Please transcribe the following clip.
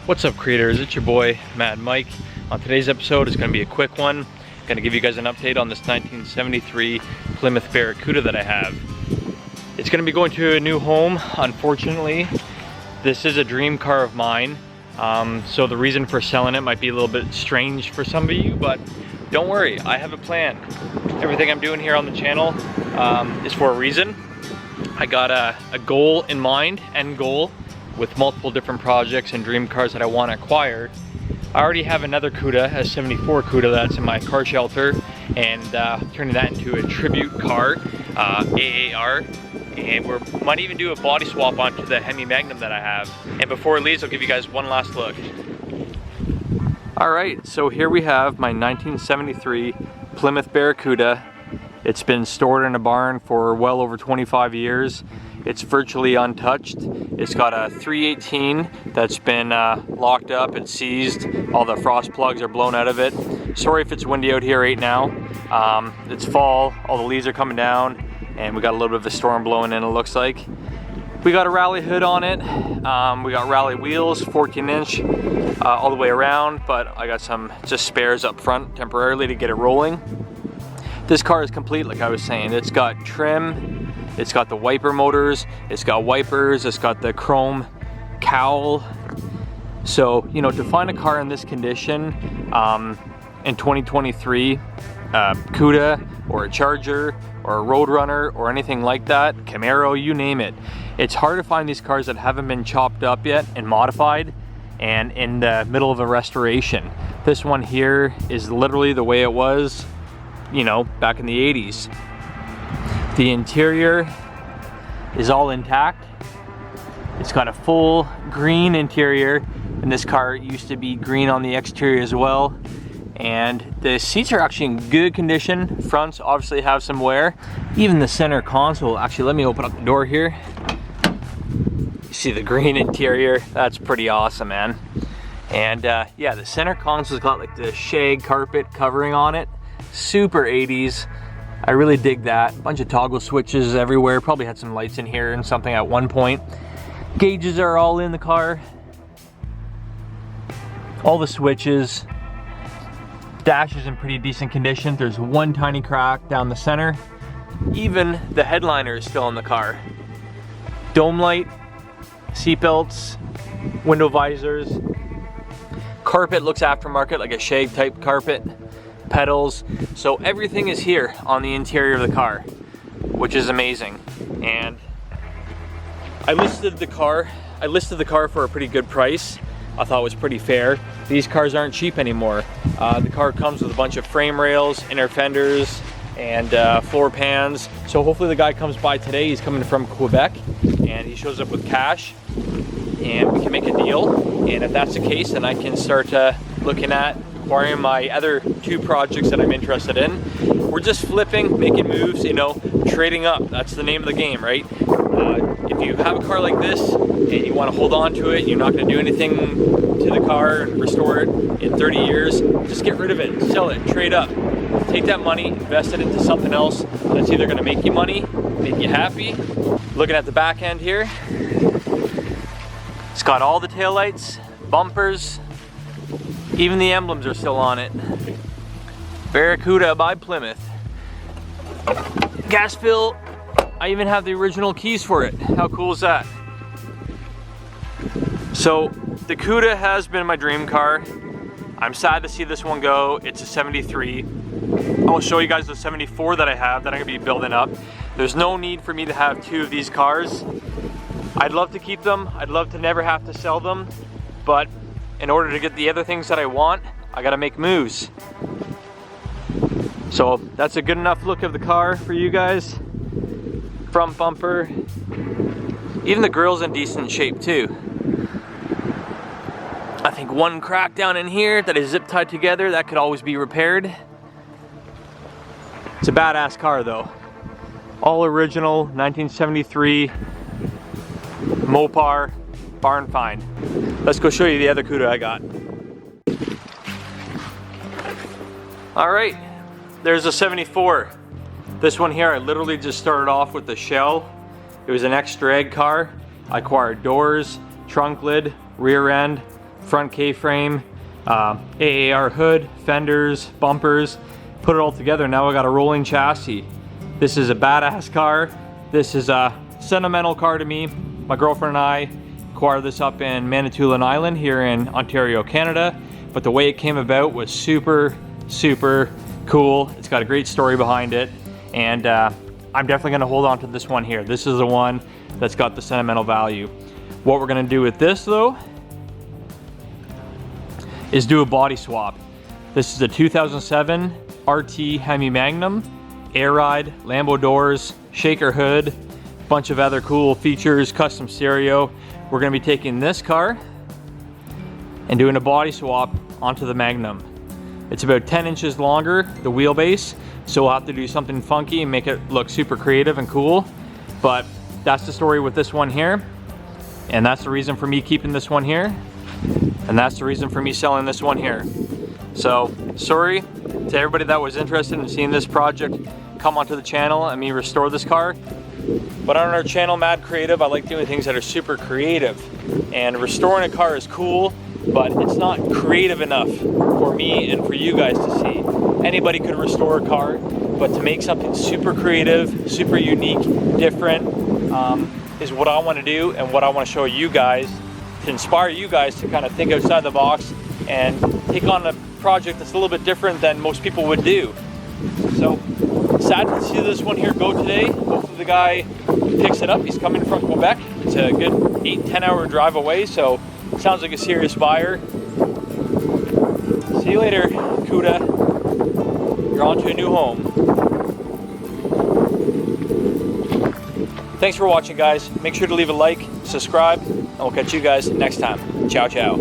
What's up, creators? It's your boy Mad Mike. On today's episode, it's going to be a quick one. I'm going to give you guys an update on this 1973 Plymouth Barracuda that I have. It's going to be going to a new home. Unfortunately, this is a dream car of mine, so the reason for selling it might be a little bit strange for some of you, but don't worry, I have a plan. Everything I'm doing here on the channel is for a reason. I got a goal in mind, end goal, with multiple different projects and dream cars that I want to acquire. I already have another Cuda, a 74 Cuda that's in my car shelter, and turning that into a tribute car, AAR, and we might even do a body swap onto the Hemi Magnum that I have. And before it leaves, I'll give you guys one last look. Alright, so here we have my 1973 Plymouth Barracuda. It's been stored in a barn for well over 25 years. It's virtually untouched. It's got a 318 that's been locked up and seized. All the frost plugs are blown out of it. Sorry if it's windy out here right now. It's fall, all the leaves are coming down, and we got a little bit of a storm blowing in, it looks like. We got a rally hood on it. We got rally wheels, 14-inch all the way around, but I got some just spares up front temporarily to get it rolling. This car is complete, like I was saying. It's got trim, it's got the wiper motors, it's got wipers, it's got the chrome cowl. So, you know, to find a car in this condition in 2023, Cuda or a Charger or a Roadrunner or anything like that, Camaro, you name it. It's hard to find these cars that haven't been chopped up yet and modified and in the middle of a restoration. This one here is literally the way it was, you know, back in the 80s. The interior is all intact. It's got a full green interior, and this car used to be green on the exterior as well. And the seats are actually in good condition. Fronts obviously have some wear. Even the center console, actually, let me open up the door here. You see the green interior? That's pretty awesome, man. And yeah, the center console's got like the shag carpet covering on it. Super 80s. I really dig that. Bunch of toggle switches everywhere. Probably had some lights in here and something at one point. Gauges are all in the car. All the switches. Dash is in pretty decent condition. There's one tiny crack down the center. Even the headliner is still in the car. Dome light, seat belts, window visors. Carpet looks aftermarket, like a shag type carpet. Pedals, so everything is here on the interior of the car, which is amazing. And I listed the car for a pretty good price. I thought it was pretty fair. These cars aren't cheap anymore. The car comes with a bunch of frame rails, inner fenders, and floor pans. So hopefully the guy comes by today. He's coming from Quebec, and he shows up with cash, and we can make a deal. And if that's the case, then I can start looking at acquiring my other two projects that I'm interested in. We're just flipping, making moves, you know, trading up. That's the name of the game, right? If you have a car like this and you want to hold on to it, you're not going to do anything to the car and restore it in 30 years, just get rid of it, sell it, trade up. Take that money, invest it into something else that's either going to make you money, make you happy. Looking at the back end here, it's got all the taillights, bumpers, even the emblems are still on it. Barracuda by Plymouth. Gas fill, I even have the original keys for it. How cool is that? So the Cuda has been my dream car. I'm sad to see this one go. It's a 73. I'll show you guys the 74 that I have that I'm gonna be building up. There's no need for me to have two of these cars. I'd love to keep them. I'd love to never have to sell them, but in order to get the other things that I want, I gotta make moves. So that's a good enough look of the car for you guys. Front bumper. Even the grill's in decent shape too. I think one crack down in here that is zip tied together, that could always be repaired. It's a badass car though. All original, 1973 Mopar barn find. Let's go show you the other Cuda I got. All right, there's a 74. This one here, I literally just started off with the shell. It was an ex-drag car. I acquired doors, trunk lid, rear end, front K-frame, AAR hood, fenders, bumpers, put it all together. Now I got a rolling chassis. This is a badass car. This is a sentimental car to me. My girlfriend and I acquired this up in Manitoulin Island here in Ontario, Canada. But the way it came about was super, super cool. It's got a great story behind it. And I'm definitely gonna hold on to this one here. This is the one that's got the sentimental value. What we're gonna do with this though is do a body swap. This is a 2007 RT Hemi Magnum, air ride, Lambo doors, shaker hood, bunch of other cool features, custom stereo. We're gonna be taking this car and doing a body swap onto the Magnum. It's about 10 inches longer, the wheelbase, so we'll have to do something funky and make it look super creative and cool. But that's the story with this one here. And that's the reason for me keeping this one here. And that's the reason for me selling this one here. So, sorry to everybody that was interested in seeing this project come onto the channel and me restore this car. But on our channel, Mad Creative, I like doing things that are super creative. And restoring a car is cool, but it's not creative enough for me and for you guys to see. Anybody could restore a car, but to make something super creative, super unique, different, is what I want to do and what I want to show you guys, to inspire you guys to kind of think outside the box and take on a project that's a little bit different than most people would do. So, sad to see this one here go today. Hopefully the guy picks it up. He's coming from Quebec. It's a good 8-10 hour drive away, so sounds like a serious buyer. See you later, Cuda. You're on to a new home. Thanks for watching, guys. Make sure to leave a like, subscribe, and we'll catch you guys next time. Ciao, ciao.